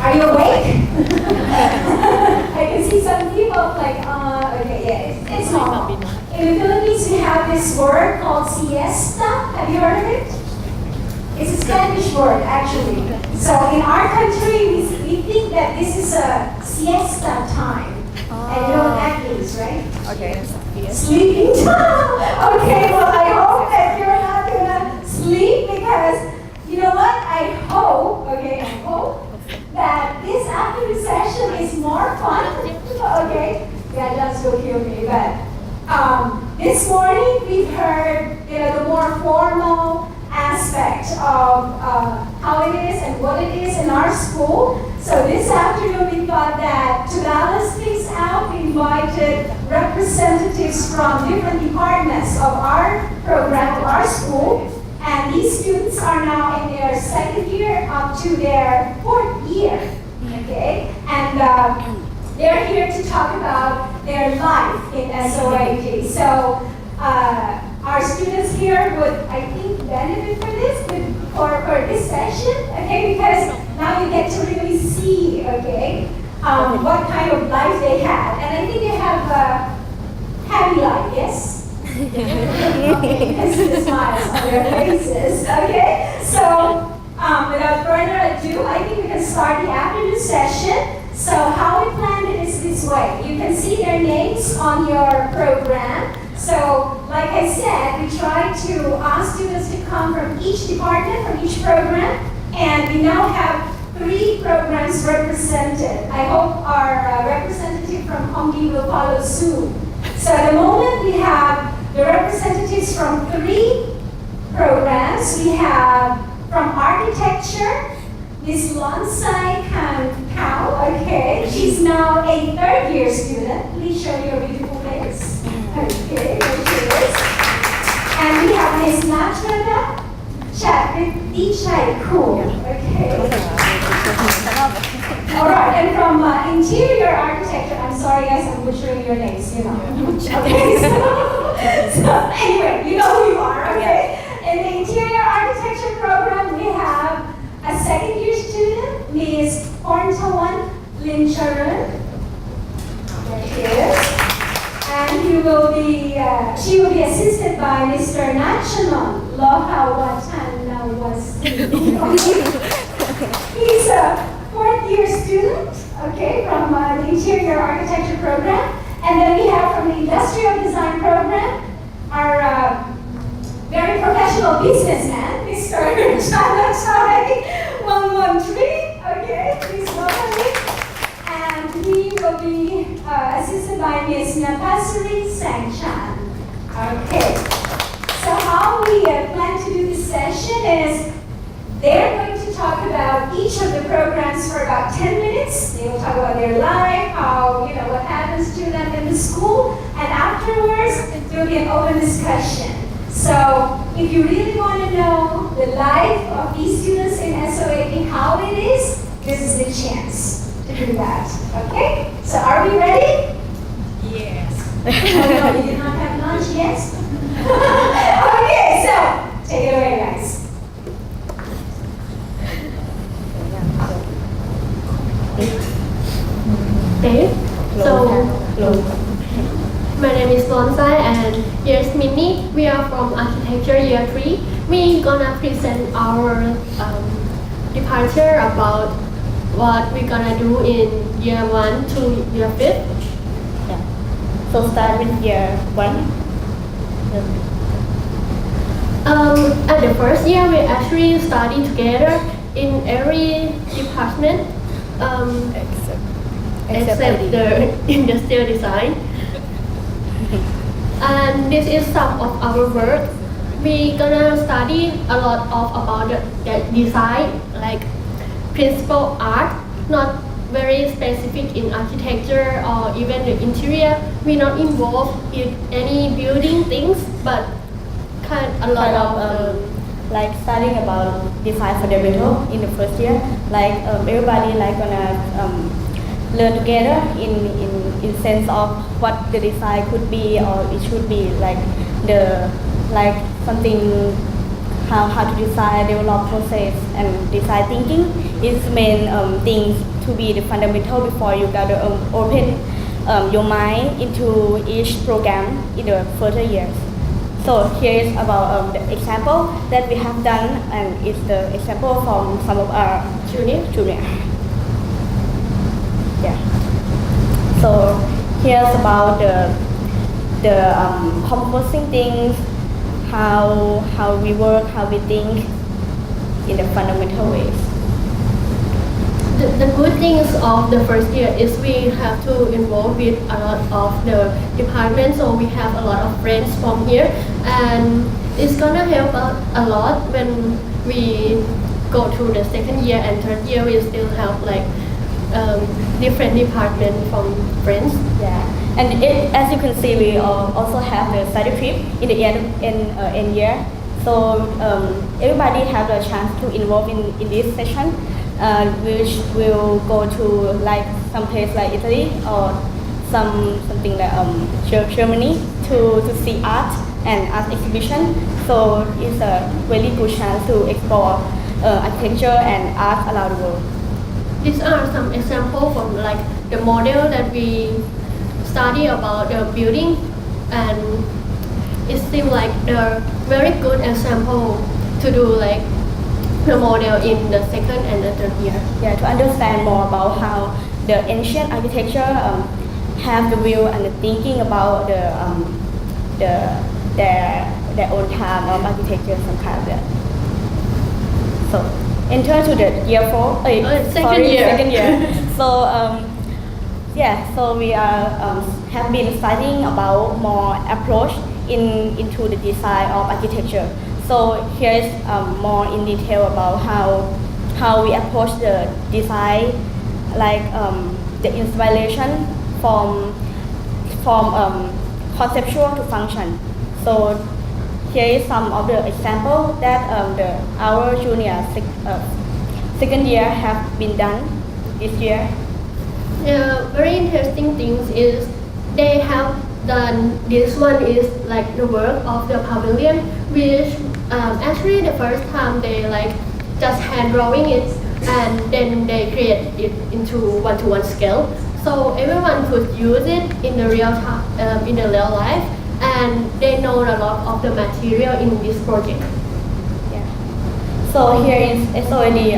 Are you awake? I can see some people like, okay, yeah, it's normal. In the Philippines, we have this word called siesta. Have you heard of it? It's a Spanish word, actually. So in our country, we think that this is a siesta time. And you know what that means, right? Okay. Sleeping time. Okay, well, I hope that you're not gonna sleep because, you know what? I hope that this afternoon session is more fun. Okay? Yeah, that's will kill me, but this morning we've heard the more formal aspect of how it is and what it is in our school. So this afternoon we thought that to balance things out, we invited representatives from different departments of our program, of our school. And these students are now in their second year up to their fourth year. Okay? And they're here to talk about their life in SoA+D. So our students here would, I think, benefit for this session, okay? Because now you get to really see, okay, what kind of life they have. And I think they have a happy life, yes? Okay, you can see the smiles on their faces, okay? So without further ado, I think we can start the afternoon session. So how we planned it is this way. You can see their names on your program. So, like I said, we try to ask students to come from each department, from each program, and we now have 3 programs represented. I hope our representative from Kham will follow soon. So at the moment, we have the representatives from 3 programs. We have from architecture, Miss Lonsai Kham, okay. She's now a 3rd year student. Please show your beautiful face. Okay, there she is. And we have Miss Nachrada Khun, okay. All right, and from interior architecture, I'm sorry guys, I'm butchering your names, you know. Okay, so anyway, you know who you are, okay? In the interior architecture program, we have a 2nd year student, Ms. Porntawan Limcharan. There she is. And she will be assisted by Mr. Nachanon Lohawatanawasi. He's a 4th year student, okay, from the interior architecture program. And then we have from the industrial design program, our very professional businessman, Mr. Chanatai 113, okay, please welcome him. And he will be assisted by Ms. Napasari Sangchan. Okay, so how we plan to do this session is they're going to talk about each of the programs for about 10 minutes. They will talk about their life, how, what happens to them in the school, and afterwards there will be an open discussion. So if you really want to know the life of these students in SoA+D, how it is, this is the chance to do that. Okay? So are we ready? Yes. Oh no, you did not have lunch yet? Okay, so take it away, guys. Okay, so my name is Lonsai and here's Minnie. We are from architecture year 3. We're gonna present our departure about what we're gonna do in year 1 to year 5. Yeah. So start with year 1. At the first year, we actually study together in every department except the industrial design. And this is some of our work. We're gonna study a lot about the design, like principal art, not very specific in architecture or even the interior. We're not involved in any building things, but a lot of like studying about design for the VDO in the first year. Like everybody gonna learn together in sense of what the design could be, or it should be like something how to design, develop process and design thinking is main things to be the fundamental before you gotta open your mind into each program in the further years. So here is about the example that we have done, and it's the example from some of our junior. Yeah. So here's about the composing things, how we work, how we think in the fundamental ways. The good things of the first year is we have to involve with a lot of the departments, so we have a lot of friends from here, and it's gonna help us a lot when we go through the second year and third year. We still have like different department from friends. Yeah, and as you can see, we also have the study trip in the end year. So everybody have the chance to involve in this session, which will go to like some place like Italy or something like Germany to see art and art exhibition. So it's a really good chance to explore architecture and art around the world. These are some examples from like the model that we study about the building, and it seems like the very good example to do like the model in the second and the third year. Yeah, to understand more about how the ancient architecture have the view and the thinking about their own time of architecture, some kind of that. So enter to the year 4. Second year. So so we are have been studying about more approach into the design of architecture. So here is more in detail about how we approach the design, like the inspiration from conceptual to function. So here is some of the example that our junior second year have been done this year. Yeah, very interesting things is they have done, this one is like the work of the pavilion, which actually the first time they like just hand drawing it and then they create it into 1:1 scale, so everyone could use it in the real time, in the real life, and they know a lot of the material in this project. Yeah. So here is SoA+D,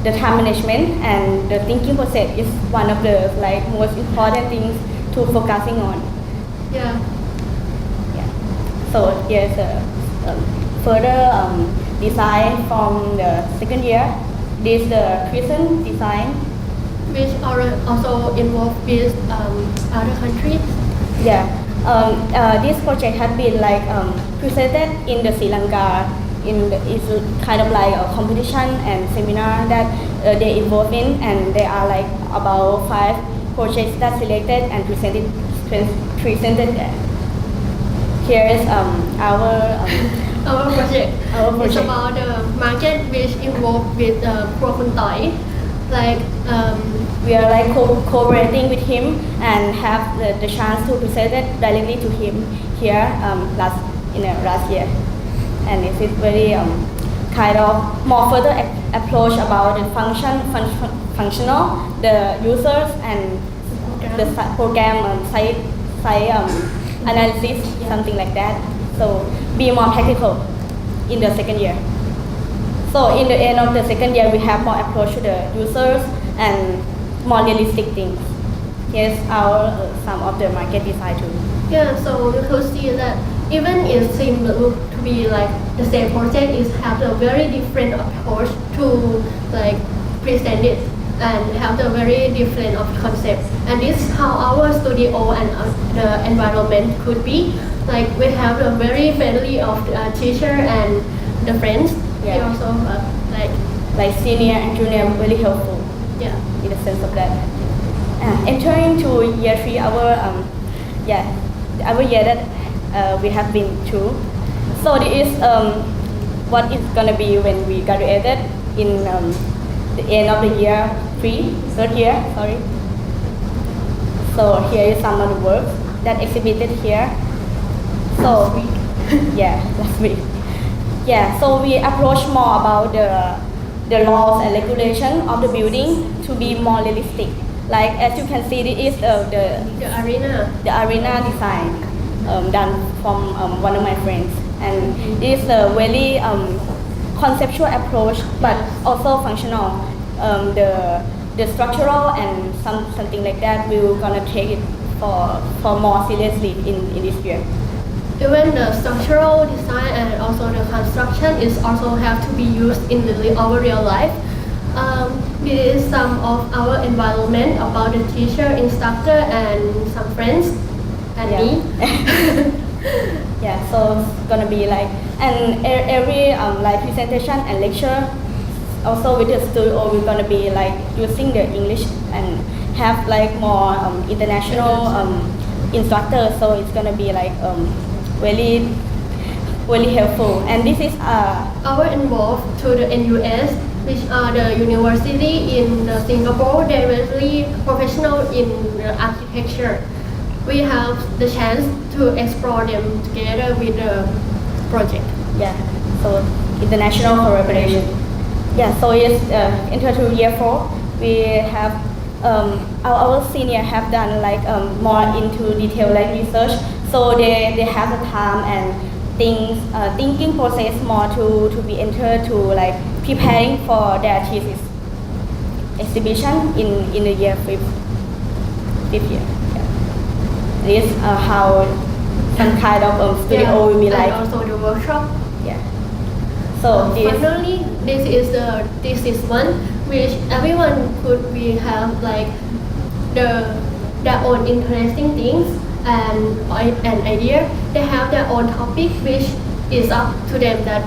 the time management and the thinking process is one of the like most important things to focusing on. Yeah. Yeah. So here's a further design from the second year. This is the prison design, Which are also involved with other countries. Yeah. This project has been like presented in the Sri Lanka. It's kind of like a competition and seminar that they involved in, and there are like about 5 projects that selected and presented there. Here is our project. Our It's project. about the market which involved with Khun Thai. Like we are like cooperating with him and have the chance to present it directly to him here last year, and it is very kind of more further approach about the functional, the users and the program site analysis, something like that. So be more practical in the second year. So in the end of the second year, we have more approach to the users and more realistic things. Here's our some of the market design too. yeah, so you could see that even it seems to be like the same project, is have a very different approach to like present it and have the very different of concept. And this is how our studio and the environment could be. Like we have a very friendly of teacher and the friends. Yeah. We also Like senior and junior, really helpful yeah. in the sense of that. Entering to year 3, our year that we have been through. So this is what it's gonna be when we graduated in the end of the year 3, third year, sorry. So here is some of the works that exhibited here. So last week. Yeah, so we approach more about the laws and regulation of the building to be more realistic. Like as you can see, this is the arena design done from one of my friends, and it is a very conceptual approach, but also functional. The structural and something like that, we're gonna take it for more seriously in this year. Even the structural design and also the construction is also have to be used in our real life. This is some of our environment about the teacher, instructor, and some friends, and me. Yeah, so it's gonna be like, and every like presentation and lecture, also with the studio, we're gonna be like using the English and have like more international instructors. So it's gonna be like really helpful. And this is our involved to the NUS, which are the university in Singapore. They're very professional in architecture. We have the chance to explore them together with the project. Yeah, so international collaboration. Yeah, so it's enter to year 4. We have our senior have done like more into detail like research. So they have the time and thinking process more to be entered to like preparing for their thesis exhibition in the year 5th year. Yeah. This is how some kind of studio will be like. And also the workshop. Yeah. So finally, this is one which everyone could have like their own interesting things and an idea. They have their own topic which is up to them that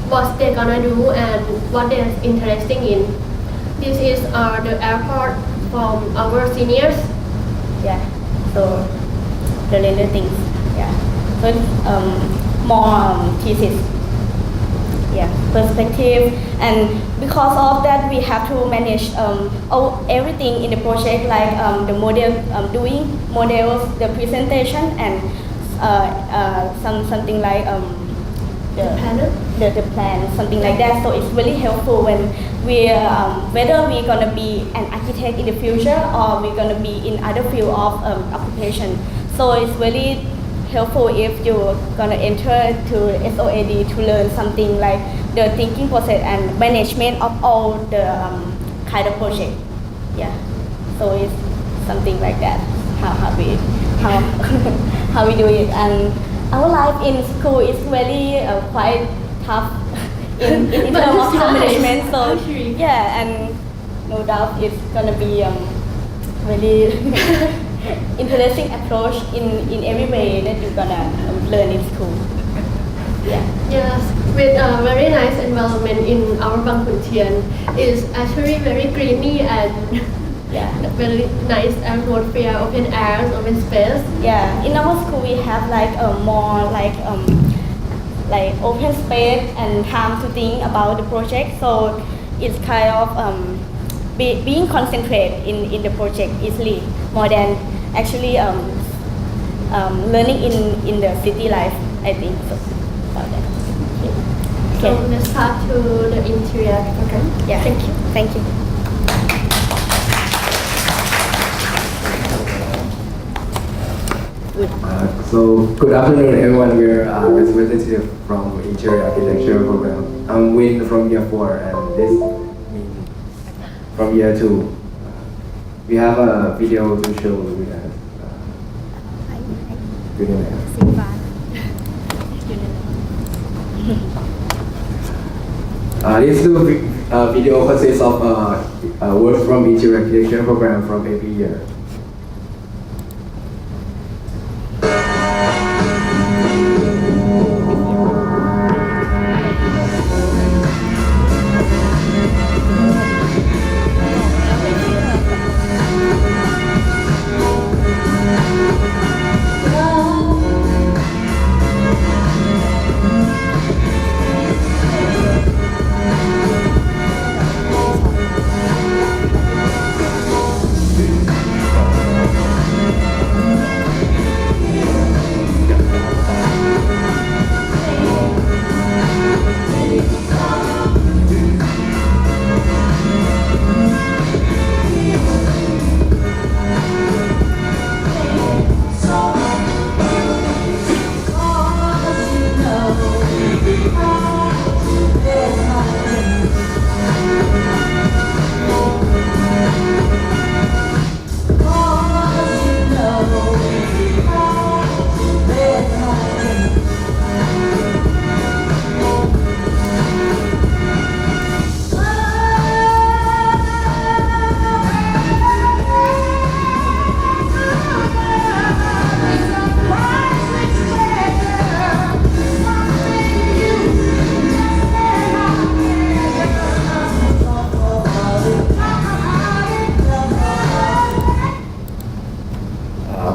what they're gonna do and what they're interesting in. This is the airport from our seniors. Yeah. So the later things. Yeah. So it's more thesis. Yeah, perspective, and because of that we have to manage everything in the project, like the model, doing models, the presentation, and something like the plan, something like that. So it's really helpful when we whether we're gonna be an architect in the future or we're gonna be in other field of occupation. So it's really helpful if you're gonna enter to SoA+D to learn something like the thinking process and management of all the kind of project. Yeah, so it's something like that. How we do it, and our life in school is really quite tough in terms of time management. So yeah, and no doubt it's gonna be really interesting approach in every way that you're gonna learn in school. Yeah. Yes, with a very nice environment in our Bangkok Thian. It's actually very greeny and very nice atmosphere, open air, open space. Yeah, in our school we have like more like open space and time to think about the project. So it's kind of being concentrated in the project easily more than actually learning in the city life, I think. So about that. So let's start to the interior program. Yeah. Thank you. Thank you. So good afternoon everyone. We're representative from Interior Architecture program. I'm Win from year 4 and this me from year 2. We have a video to show you guys. This video consists of work from Interior Architecture program from every year.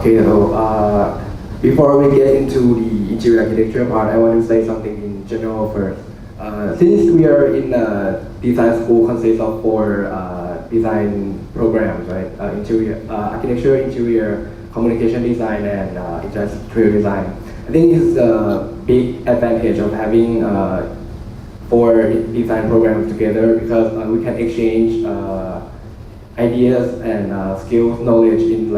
Okay, so before we get into the interior architecture part, I want to say something in general first. Since we are in design school, consists of 4 design programs, right? Interior architecture, interior communication design, and industrial design. I think it's a big advantage of having 4 design programs together because we can exchange ideas and skills, knowledge in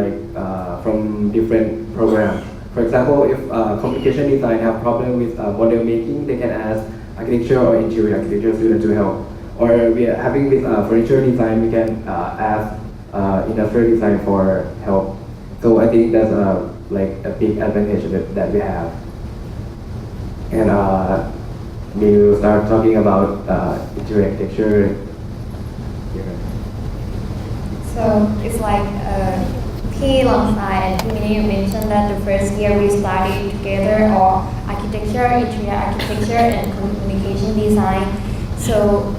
from different programs. For example, if communication design have problem with model making, they can ask architecture or interior architecture student to help. Or we are having with furniture design, we can ask industrial design for help. So I think that's a big advantage that we have. And we'll start talking about interior architecture. So it's like P alongside, and you mentioned that the first year we studied together or architecture, interior architecture, and communication design. So,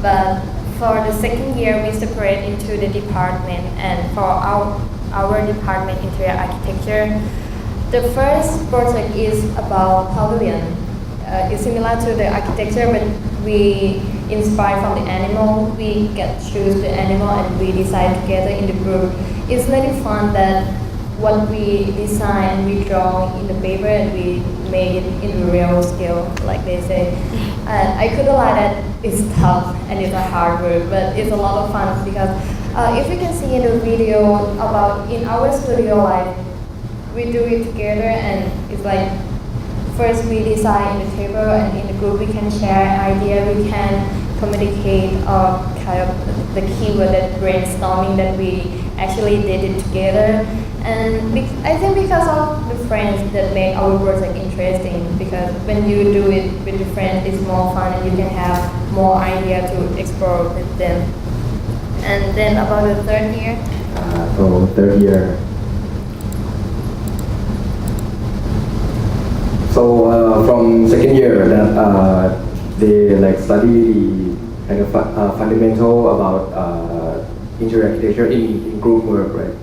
but for the second year we separate into the department, and for our department, interior architecture, the first project is about pavilion. It's similar to the architecture, but we inspired from the animal. We get choose the animal and we design together in the group. It's really fun that what we design, we draw in the paper and we make it in the real scale, like they say. And I could lie that it's tough and it's a hard work, but it's a lot of fun because if you can see in the video about in our studio life, we do it together and it's like first we design in the table and in the group we can share idea, we can communicate kind of the keyword that brainstorming that we actually did it together. And I think because of the friends that make our project interesting, because when you do it with your friends it's more fun and you can have more idea to explore with them. And then about the third year? So third year. So from second year, that they study the kind of fundamental about interior architecture in group work, right?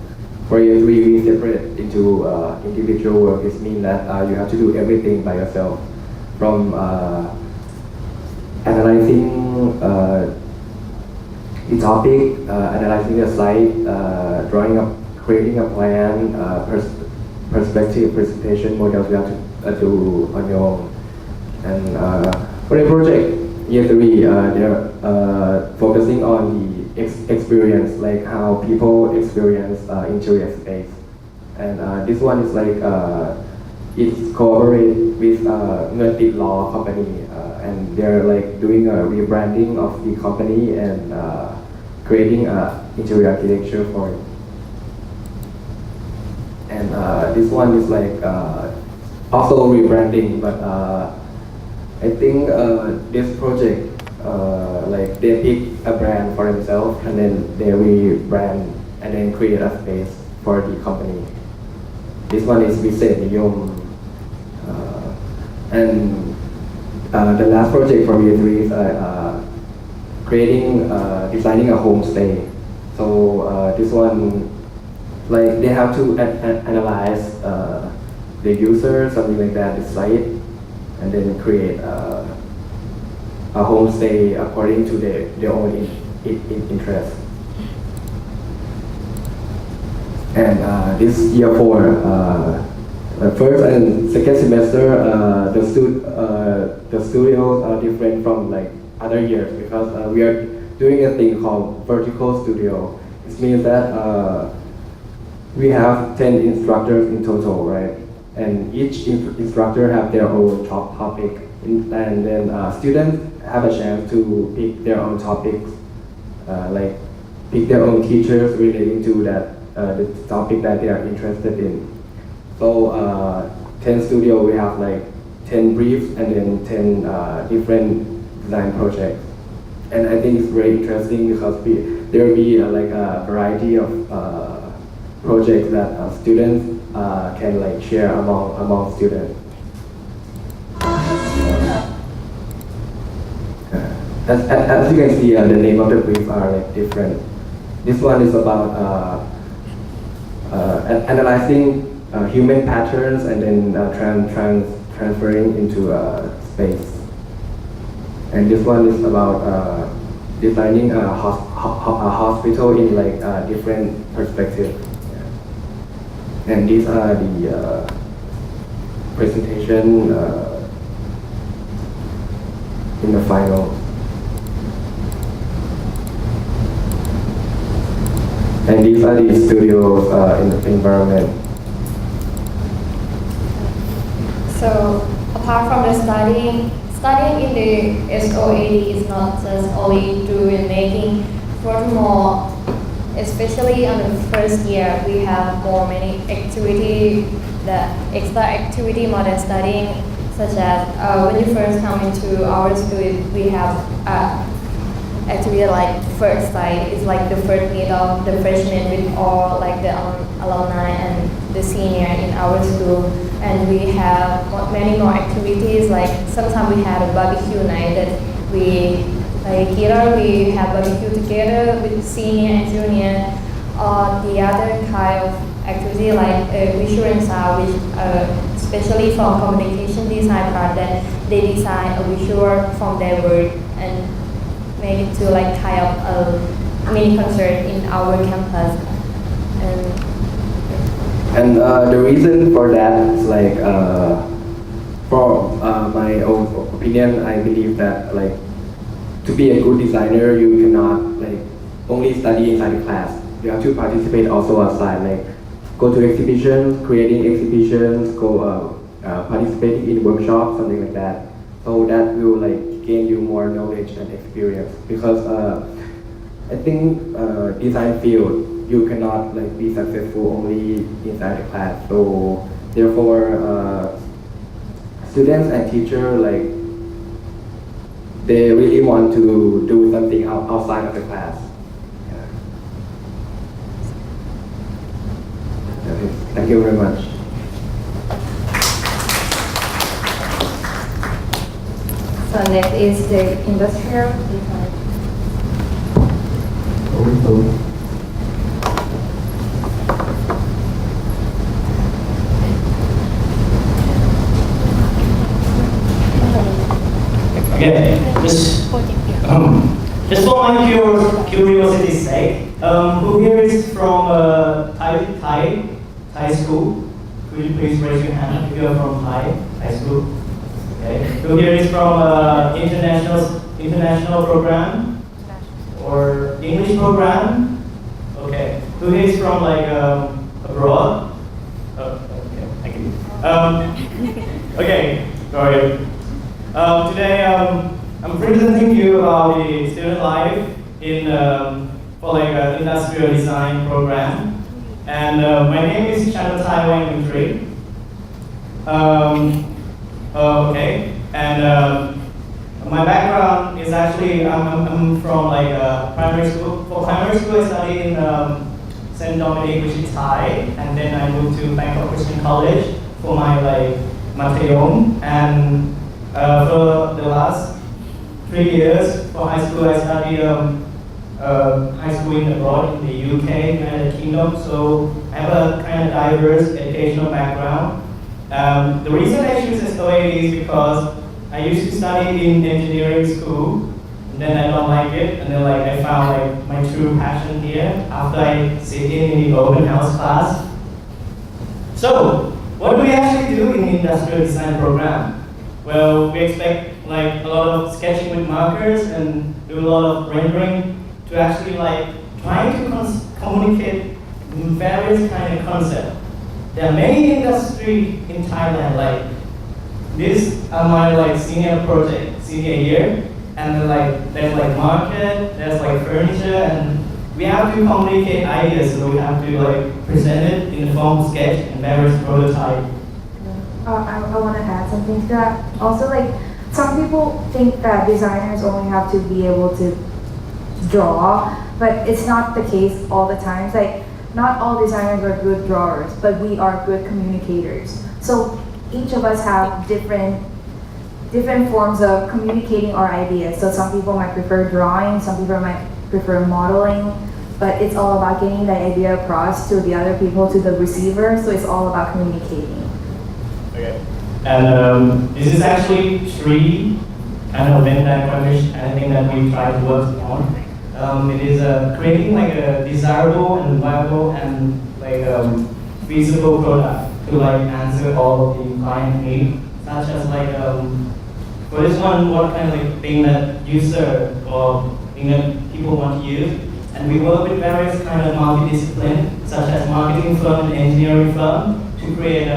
For year 3, we separate into individual work. This means that you have to do everything by yourself, from analyzing the topic, analyzing the slide, drawing up, creating a plan, perspective, presentation, models you have to do on your own. And for the project, year 3, they're focusing on the experience, like how people experience interior space. And this one is it's cooperate with Nguyen Law company, and they're doing a rebranding of the company and creating interior architecture for it. And this one is also rebranding, but I think this project they pick a brand for themselves and then they rebrand and then create a space for the company. This one is Viset Niyom. And the last project for year 3 is creating, designing a homestay. So this one, they have to analyze the user, something like that, the site, and then create a homestay according to their own interest. And this year 4, first and second semester, the studios are different from other years because we are doing a thing called vertical studio. This means that we have 10 instructors in total, right? And each instructor have their own topic, and then students have a chance to pick their own topics, pick their own teachers relating to that the topic that they are interested in. So 10 studio, we have 10 briefs and then 10 different design projects. And I think it's very interesting because there will be a variety of projects that students can share among students. As you can see, the name of the brief are different. This one is about analyzing human patterns and then transferring into space. And this one is about designing a hospital in like different perspectives. Yeah. And these are the presentation in the final. And these are the studios in the environment. So apart from the studying in the SoA+D is not just only doing making. Furthermore, especially on the first year, we have many activity, the extra activity more than studying, such as when you first come into our school, we have activity like first sight. It's like the first meet of the freshmen with all like the alumni and the senior in our school. And we have many more activities, like sometimes we have a barbecue night that we like either we have barbecue together with senior and junior, or the other kind of activity like visual and sound, which especially from communication design part, that they design a visual from their work and make it to like kind of a mini concert in our campus. And the reason for that is like, from my own opinion, I believe that like to be a good designer, you cannot like only study inside the class. You have to participate also outside, like go to exhibitions, creating exhibitions, go participating in workshops, something like that. So that will like gain you more knowledge and experience. Because I think design field, you cannot like be successful only inside the class. So therefore, students and teachers like they really want to do something outside of the class. Yeah. Okay. Thank you very much. So next is the industrial design. Okay, just for my curiosity's sake, who here is from Thai school? Could you please raise your hand if you are from Thai school? Okay. Who here is from international program or English program? Okay. Who here is from like abroad? Oh, okay, thank you. Okay, sorry. Today I'm presenting you about the student life in for like an industrial design program, and my name is Thai Wang. Okay, and my background is actually I'm from like primary school. For primary school, I studied in St. Dominic, which is Thai, and then I moved to Bangkok Christian College for my like Matayom, and for the last 3 years for high school, I studied high school in abroad in the UK, United Kingdom. So I have a kind of diverse educational background. The reason I choose SoA+D is because I used to study in engineering school, and then I don't like it, and then like I found like my true passion here after I sit in the open house class. So what do we actually do in the industrial design program? Well, we expect like a lot of sketching with markers and do a lot of rendering to actually like trying to communicate various kind of concepts. There are many industries in Thailand, like these are my like senior year, and then like there's like market, there's like furniture, and we have to communicate ideas, so we have to like present it in the form of sketch and various prototype. I want to add something to that. Also, like, some people think that designers only have to be able to draw, but it's not the case all the time. Like, not all designers are good drawers, but we are good communicators. So each of us have different forms of communicating our ideas. So some people might prefer drawing, some people might prefer modeling, but it's all about getting the idea across to the other people, to the receiver. So it's all about communicating. Okay. And this is actually three kind of Venn diagram-ish anything that we try to work on. It is creating like a desirable and viable and like feasible product to like answer all of the client needs, such as like for this one, what kind of like thing that user or thing that people want to use. And we work with various kind of multidiscipline, such as marketing firm and engineering firm, to create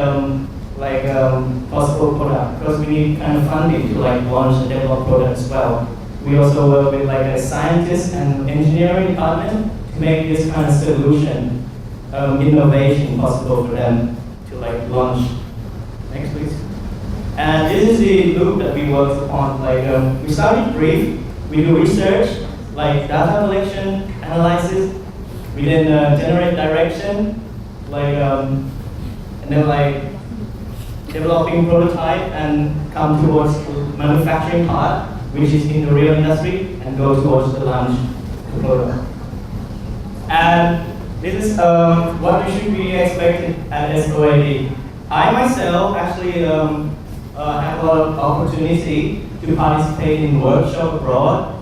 possible product, because we need kind of funding to like launch and develop product as well. We also work with like a scientist and engineering department to make this kind of solution, innovation possible for them to like launch. Next please. And this is the loop that we work upon. Like we started brief, we do research, like data collection, analysis, we then generate direction, like and then like developing prototype and come towards the manufacturing part, which is in the real industry, and go towards the launch product. And this is what you should be expected at SoA+D. I myself actually have a lot of opportunity to participate in workshop abroad.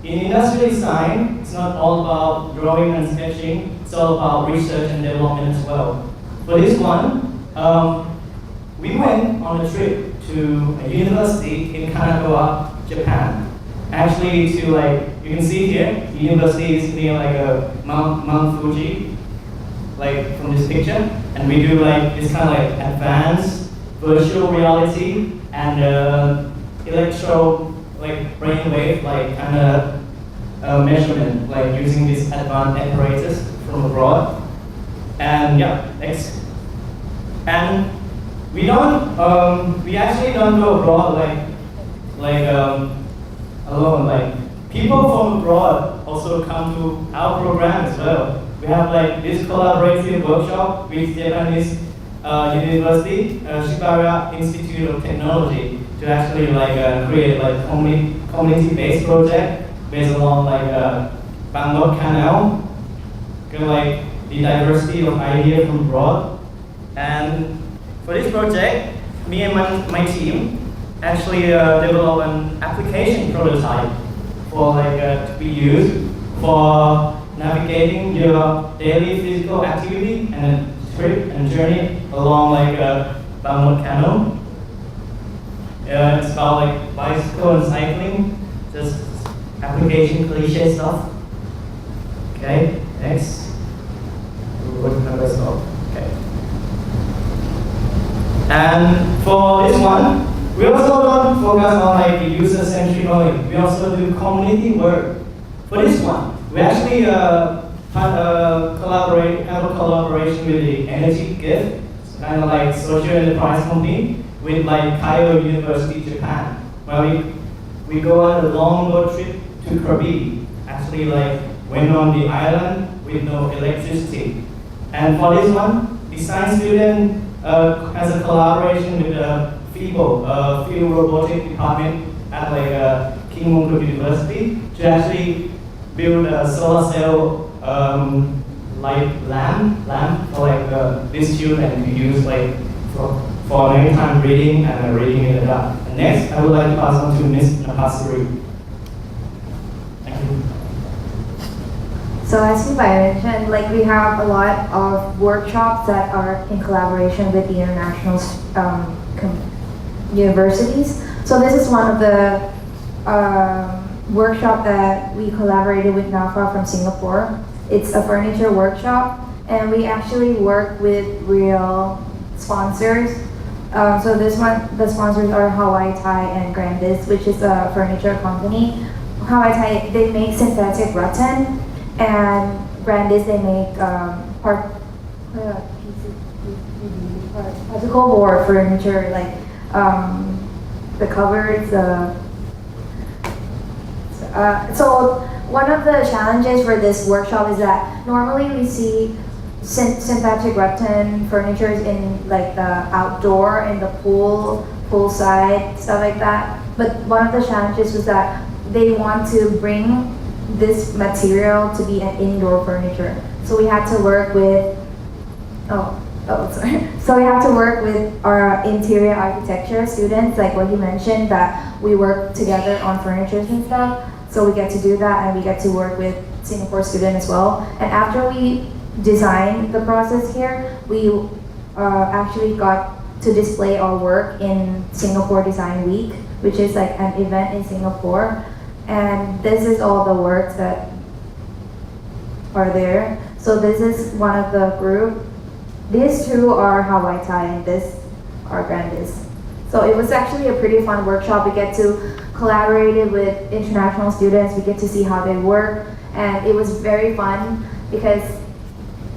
In industrial design, it's not all about drawing and sketching, it's all about research and development as well. For this one, we went on a trip to a university in Kanagawa, Japan. Actually, to like, you can see here, the university is near like a Mount Fuji, like from this picture. And we do like this kind of like advanced virtual reality and electro, like brainwave, like kind of measurement, like using this advanced apparatus from abroad. And yeah, next. And we actually don't go abroad alone. Like people from abroad also come to our program as well. We have like this collaborative workshop with Japanese university, Shibara Institute of Technology, to actually like create like community-based project based along like Bangkok Canal, like the diversity of ideas from abroad. And for this project, me and my team actually developed an application prototype for like to be used for navigating your daily physical activity and trip and journey along like Bangkok Canal. It's about like bicycle and cycling, just application cliche stuff. Okay, next. What number stop? Okay. And for this one, we also don't focus on like the user-centric only. We also do community work. For this one, we actually have a collaboration with the Energy Gift, kind of like social enterprise company, with like Kyoto University, Japan, where we go on a long road trip to Krabi. Actually, like went on the island with no electricity. And for this one, the science student has a collaboration with the FIBO, Field Robotic Department at like Khun University to actually build a solar cell light lamp for like these children to use like for nighttime reading and reading in the dark. And next, I would like to pass on to Ms. Napasuri. Thank you. So as you mentioned, like we have a lot of workshops that are in collaboration with the international universities. So this is one of the workshop that we collaborated with NAFA from Singapore. It's a furniture workshop, and we actually work with real sponsors. So this one, the sponsors are Hawaii Thai and Grandis, which is a furniture company. Hawaii Thai, they make synthetic rattan, and Grandis, they make particle board furniture, like the covers. So one of the challenges for this workshop is that normally we see synthetic rattan furniture in like the outdoor, in the poolside, stuff like that. But one of the challenges was that they want to bring this material to be an indoor furniture. So we had to work with, sorry. So we have to work with our interior architecture students, like what he mentioned, that we work together on furnitures and stuff. So we get to do that, and we get to work with Singapore students as well. And after we designed the process here, we actually got to display our work in Singapore Design Week, which is like an event in Singapore. And this is all the works that are there. So this is one of the group. These two are Hawaii Thai, and this are Grandis. So it was actually a pretty fun workshop. We get to collaborate with international students. We get to see how they work, and it was very fun because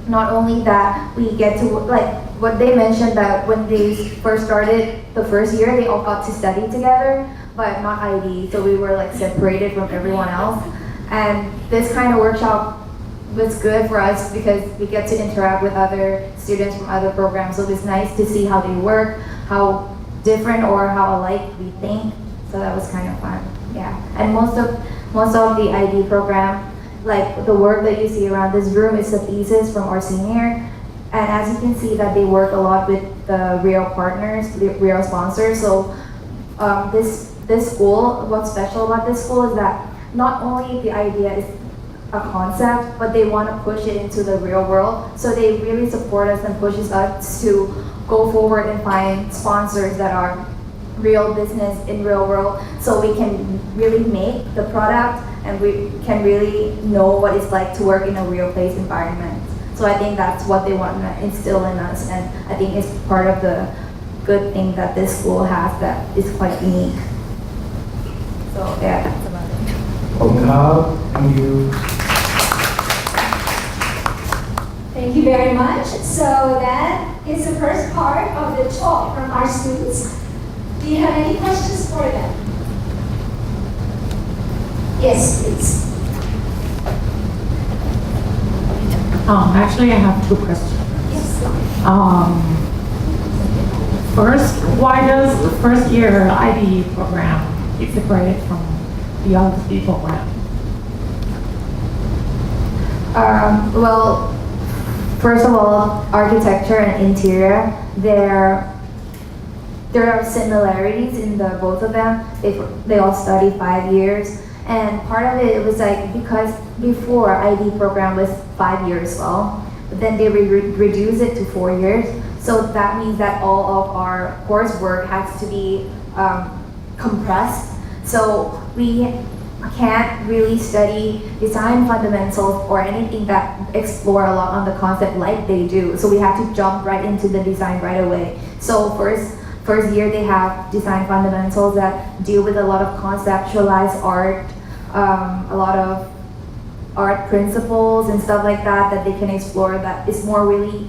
not only that we get to, like what they mentioned, that when they first started the first year, they all got to study together, but not ID. So we were like separated from everyone else. And this kind of workshop was good for us because we get to interact with other students from other programs. So it was nice to see how they work, how different or how alike we think. So that was kind of fun, yeah. And most of the ID program, like the work that you see around this room is a thesis from our senior. And as you can see that they work a lot with the real partners, the real sponsors. So this school, what's special about this school is that not only the idea is a concept, but they want to push it into the real world. So they really support us and pushes us to go forward and find sponsors that are real business in real world, so we can really make the product and we can really know what it's like to work in a real place environment. So I think that's what they want to instill in us, and I think it's part of the good thing that this school has that is quite unique. So yeah, that's about it. Thank you. Thank you very much. So that is the first part of the talk from our students. Do you have any questions for them? Yes, please. Actually, I have two questions. Yes. First, why does the first year IB program is separated from the LSD program? Well, first of all, architecture and interior, there are similarities in the both of them. They all studied 5 years, and part of it was like because before IB program was 5 years long, but then they reduced it to 4 years. So that means that all of our coursework has to be compressed. So we can't really study design fundamentals or anything that explore a lot on the concept like they do. So we have to jump right into the design right away. So first year they have design fundamentals that deal with a lot of conceptualized art, a lot of art principles and stuff like that they can explore, that is more really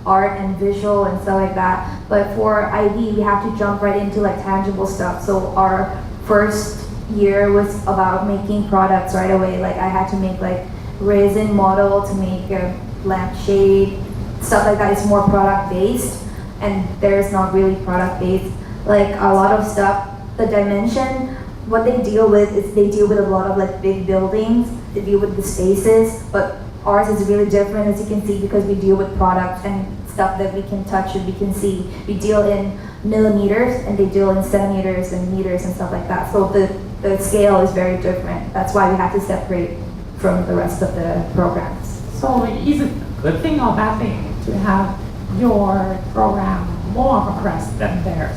art and visual and stuff like that. But for IB, we have to jump right into like tangible stuff. So our first year was about making products right away. Like I had to make like resin model to make a lampshade, stuff like that. It's more product based, and there's not really product based. Like a lot of stuff, the dimension, what they deal with is they deal with a lot of like big buildings, they deal with the spaces, but ours is really different, as you can see, because we deal with products and stuff that we can touch and we can see. We deal in millimeters and they deal in centimeters and meters and stuff like that. So the scale is very different. That's why we have to separate from the rest of the programs. So is it a good thing or bad thing to have your program more compressed than theirs?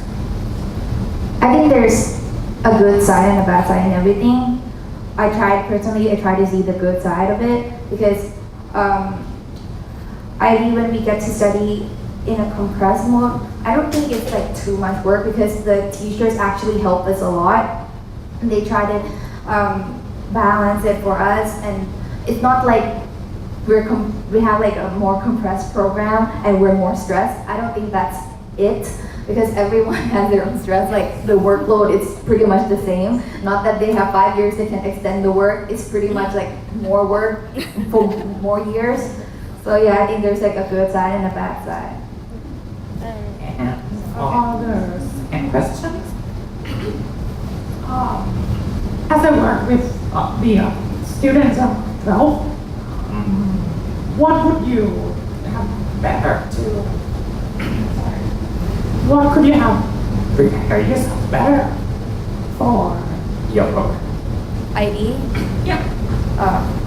I think there's a good side and a bad side in everything. Personally, I try to see the good side of it because when we get to study in a compressed mode, I don't think it's like too much work because the teachers actually help us a lot. And they try to balance it for us, and it's not like we have like a more compressed program and we're more stressed. I don't think that's it, because everyone has their own stress. Like the workload is pretty much the same. Not that they have 5 years, they can extend the work. It's pretty much like more work for more years. So yeah, I think there's like a good side and a bad side. And others and questions? As I work with the students of 12, what would you have better to, sorry, what could you have prepare yourself better for your program? ID. Yeah.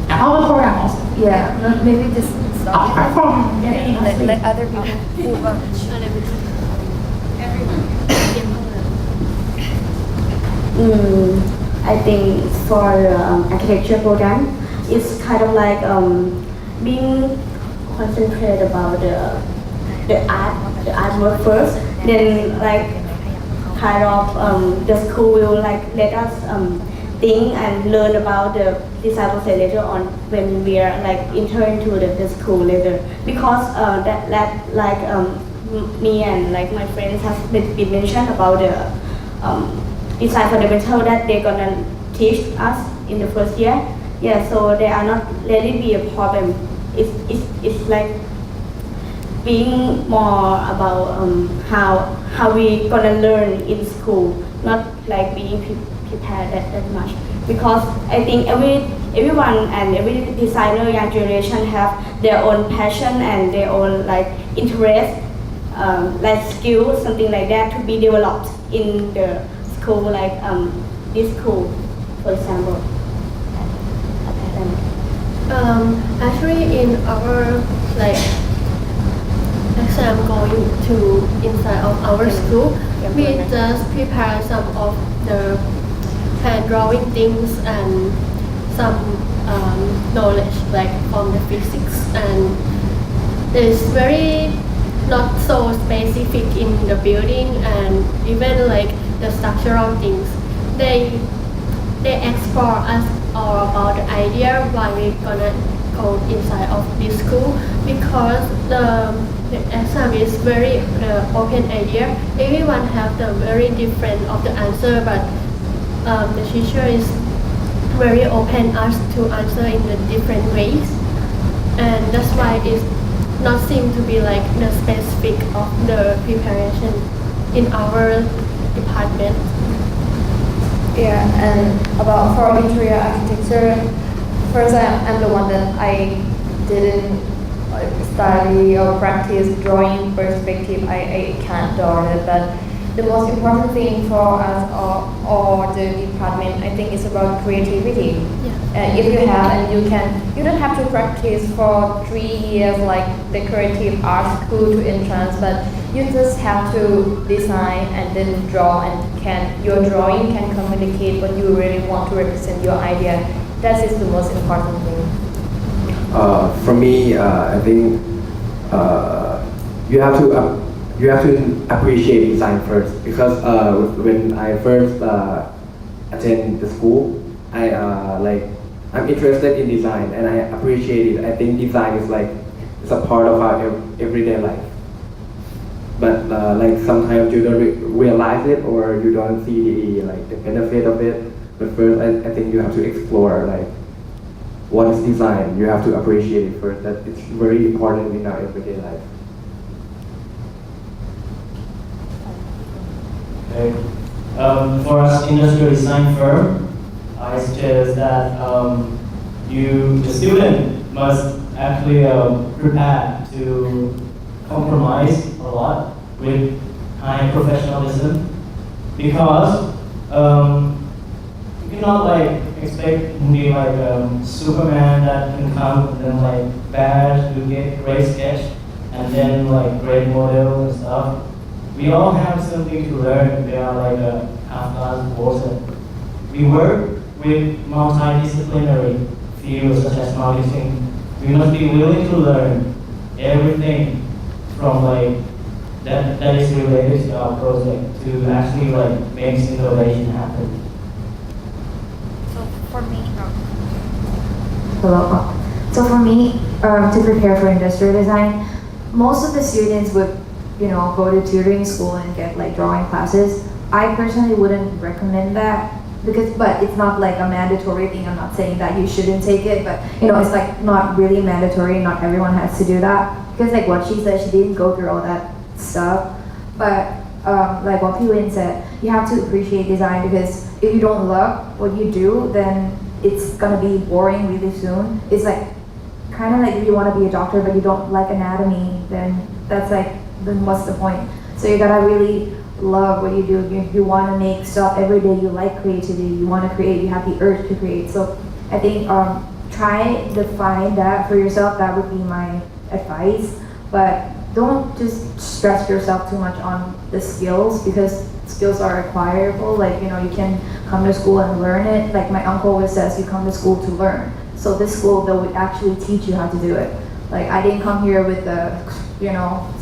And all the program also. Yeah, maybe just stop. Apart from getting a sleep. Let other people move on. I think for architecture program, it's kind of like being concentrated about the artwork first. Then like kind of the school will like let us think and learn about the design process later on when we are like enter into the school later, because that like me and like my friends have been mentioned about the design fundamental that they're gonna teach us in the first year. Yeah, so they are not really be a problem. It's like being more about how we gonna learn in school, not like being prepared that much. Because I think everyone and every designer young generation have their own passion and their own like interest, like skills, something like that to be developed in the school, like this school, for example. Actually, in our like exam going to inside of our school, we just prepare some of the hand drawing things and some knowledge like from the physics, and it's very not so specific in the building and even like the structural things. They explore us all about the idea why we're gonna go inside of this school, because the exam is very open idea. Everyone have the very different of the answer, but the teacher is very open us to answer in the different ways, and that's why it's not seem to be like the specific of the preparation in our department. Yeah, and about for interior architecture, first I'm the one that I didn't study or practice drawing perspective. I can't draw it, but the most important thing for us or the department, I think, is about creativity. Yeah. If you have and you don't have to practice for 3 years like the creative art school to entrance, but you just have to design and then draw, and your drawing can communicate what you really want to represent your idea. That is the most important thing. For me, I think you have to appreciate design first, because when I first attend the school, I'm interested in design and I appreciate it. I think design is like it's a part of our everyday life. But like sometimes you don't realize it or you don't see the benefit of it. But first, I think you have to explore like what is design. You have to appreciate it first. That it's very important in our everyday life. Okay. For us industrial design firm, I suggest that the student must actually prepare to compromise a lot with high professionalism, because you cannot like expect to be like Superman that can come and then like bad to get great sketch and then like great model and stuff. We all have something to learn. They are like a half-class person. We work with multidisciplinary fields such as marketing. We must be willing to learn everything from like that is related to our project to actually like make innovation happen. So for me, Hello. So for me, to prepare for industrial design, most of the students would, go to tutoring school and get like drawing classes. I personally wouldn't recommend that but it's not like a mandatory thing. I'm not saying that you shouldn't take it, but it's like not really mandatory. Not everyone has to do that, because like what she said, she didn't go through all that stuff. But like what Thian said, you have to appreciate design, because if you don't love what you do, then it's gonna be boring really soon. It's like kind of like if you want to be a doctor but you don't like anatomy, then that's like, then what's the point? So you gotta really love what you do. You want to make stuff every day. You like creativity. You want to create. You have the urge to create. So I think try to find that for yourself. That would be my advice. But don't just stress yourself too much on the skills, because skills are acquirable. Like, you know, you can come to school and learn it. Like my uncle always says, you come to school to learn. So this school, they would actually teach you how to do it. Like I didn't come here with the, you know,